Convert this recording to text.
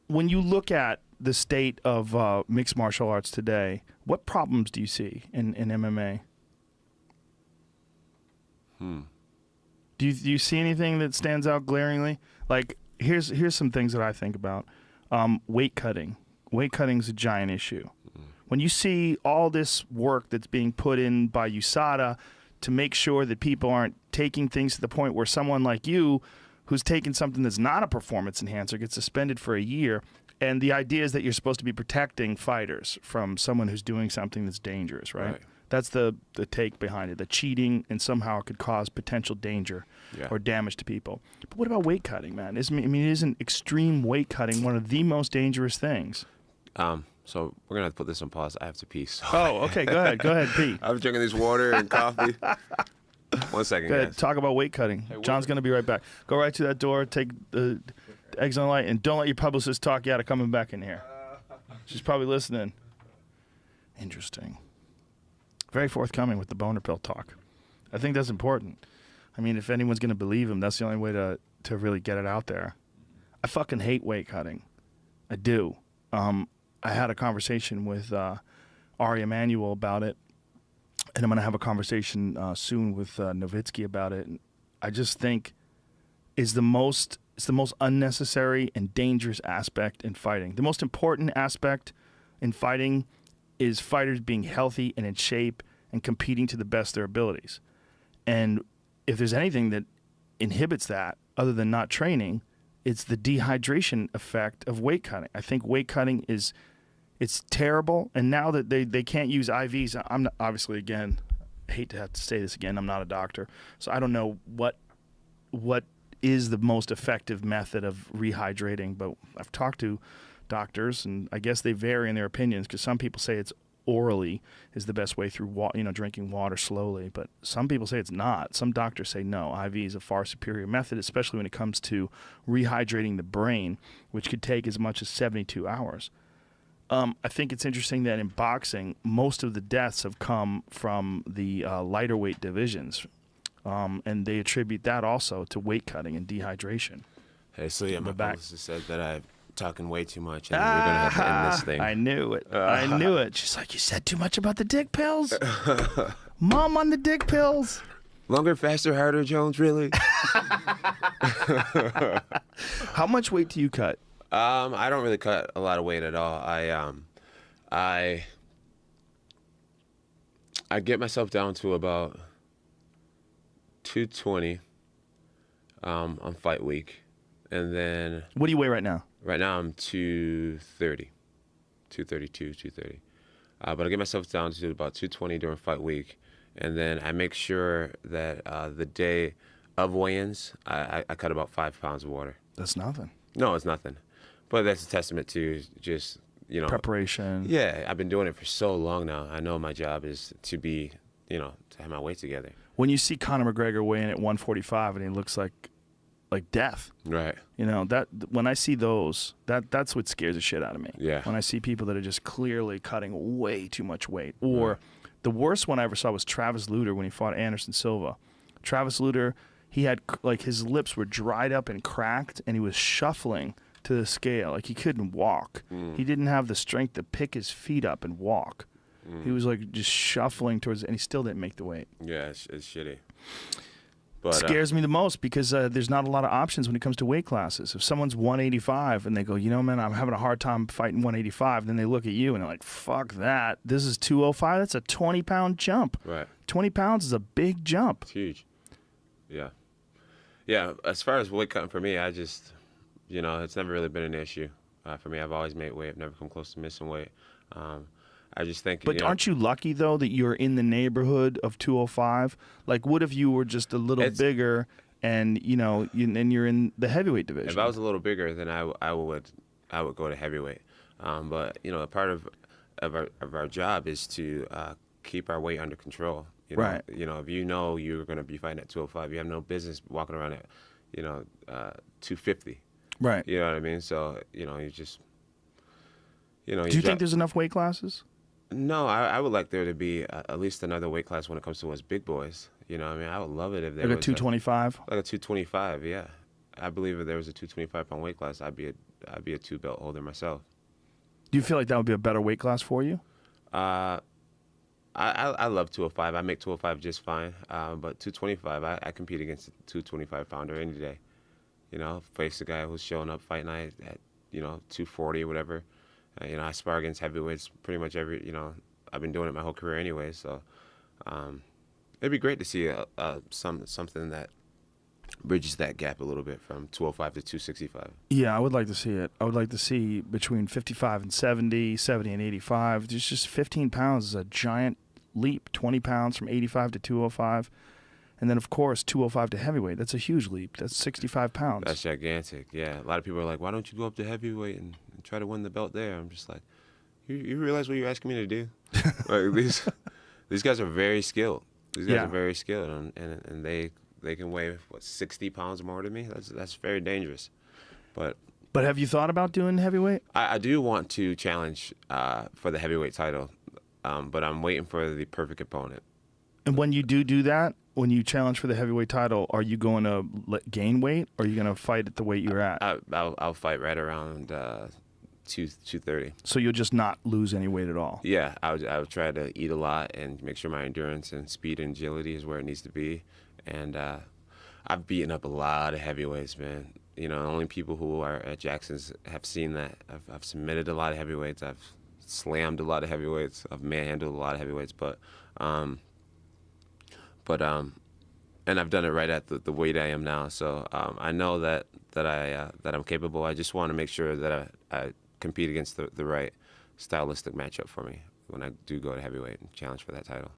when you look at the state of mixed martial arts today, what problems do you see in MMA? Do you see anything that stands out glaringly? Like, here's some things that I think about. Weight cutting. Weight cutting is a giant issue. When you see all this work that's being put in by USADA to make sure that people aren't taking things to the point where someone like you, who's taking something that's not a performance enhancer, gets suspended for a year, and the idea is that you're supposed to be protecting fighters from someone who's doing something that's dangerous, right? That's the take behind it, the cheating, and somehow it could cause potential danger or damage to people. But what about weight cutting, man? Isn't extreme weight cutting one of the most dangerous things? So we're gonna have to put this on pause. I have to pee. So. Oh, okay. Go ahead, pee. I'm drinking this water and coffee. 1 second, Go ahead. guys. Talk about weight cutting. Hey, John's gonna be right back. Go right to that door. Take the eggs on the light, and don't let your publicist talk you out of coming back in here. She's probably listening. Interesting. Very forthcoming with the boner pill talk. I think that's important. I mean, if anyone's gonna believe him, that's the only way to really get it out there. I fucking hate weight cutting. I do. I had a conversation with Ari Emanuel about it, and I'm going to have a conversation soon with Nowitzki about it. And I just think it's the most unnecessary and dangerous aspect in fighting. The most important aspect in fighting is fighters being healthy and in shape and competing to the best of their abilities. And if there's anything that inhibits that other than not training, it's the dehydration effect of weight cutting. I think weight cutting it's terrible, and now that they can't use IVs, I'm not, obviously, again, I hate to have to say this again, I'm not a doctor, so I don't know what is the most effective method of rehydrating, but I've talked to doctors, and I guess they vary in their opinions, because some people say it's orally is the best way through drinking water slowly, but some people say it's not. Some doctors say no, IV is a far superior method, especially when it comes to rehydrating the brain, which could take as much as 72 hours. I think it's interesting that in boxing, most of the deaths have come from the lighter weight divisions, and they attribute that also to weight cutting and dehydration. Hey, so yeah, my publicist said that I'm talking way too much, and we're going to have to end this thing. I knew it. I knew it. She's like, you said too much about the dick pills? Mom on the dick pills. Longer, faster, harder, Jones, really? How much weight do you cut? I don't really cut a lot of weight at all. I get myself down to about 220 on fight week, and then. What do you weigh right now? Right now I'm 230, 232, 230. But I get myself down to about 220 during fight week, and then I make sure that the day of weigh-ins, I cut about 5 pounds of water. That's nothing. No, it's nothing. But that's a testament to just, preparation. Yeah, I've been doing it for so long now. I know my job is to be, to have my weight together. When you see Conor McGregor weighing at 145 and he looks like death. Right. That when I see those, that's what scares the shit out of me. Yeah. When I see people that are just clearly cutting way too much weight. Or the worst one I ever saw was Travis Lutter when he fought Anderson Silva. Travis Lutter, he had his lips were dried up and cracked, and he was shuffling to the scale. Like, he couldn't walk. He didn't have the strength to pick his feet up and walk. He was just shuffling towards it, and he still didn't make the weight. Yeah, it's shitty. But, scares me the most because there's not a lot of options when it comes to weight classes. If someone's 185 and they go, man, I'm having a hard time fighting 185, then they look at you and they're like, fuck that. This is 205. That's a 20-pound jump. Right. 20 pounds is a big jump. It's huge. Yeah. Yeah, as far as weight cutting for me, I just, it's never really been an issue. For me, I've always made weight. I've never come close to missing weight. I just think. But aren't you lucky though that you're in the neighborhood of 205? Like, what if you were just a little bigger, and and you're in the heavyweight division? If I was a little bigger, then I would go to heavyweight. But a part of our job is to keep our weight under control. Right. If you're going to be fighting at 205, you have no business walking around at 250. Right. You know what I mean? So you just. Do you think there's enough weight classes? No, I would like there to be at least another weight class when it comes to us big boys. I would love it if there was a 225. Like a 225, yeah. I believe if there was a 225-pound weight class, I'd be I'd be a 2-belt holder myself. Do you feel like that would be a better weight class for you? I love 205. I make 205 just fine. But 225, I compete against a 225 pounder any day. You know, face the guy who's showing up fight night at 240 or whatever. I spar against heavyweights pretty much I've been doing it my whole career anyway. So it'd be great to see something that bridges that gap a little bit from 205 to 265. Yeah, I would like to see it. I would like to see between 55 and 70, 70 and 85. There's just 15 pounds is a giant leap. 20 pounds from 85 to 205. And then, of course, 205 to heavyweight. That's a huge leap. That's 65 pounds. That's gigantic, yeah. A lot of people are like, why don't you go up to heavyweight and try to win the belt there? I'm just like, you realize what you're asking me to do? Like, these guys are very skilled. These guys are very skilled, and they can weigh, 60 pounds more than me? That's very dangerous. But have you thought about doing heavyweight? I do want to challenge for the heavyweight title, but I'm waiting for the perfect opponent. And when you do that, when you challenge for the heavyweight title, are you going to gain weight, or are you going to fight at the weight you're at? I'll fight right around 230. So you'll just not lose any weight at all? Yeah, I'll try to eat a lot and make sure my endurance and speed and agility is where it needs to be. And I've beaten up a lot of heavyweights, man. Only people who are at Jackson's have seen that. I've submitted a lot of heavyweights. I've slammed a lot of heavyweights. I've manhandled a lot of heavyweights. But and I've done it right at the weight I am now. So I know that I'm capable. I just want to make sure that I compete against the right stylistic matchup for me when I do go to heavyweight and challenge for that title.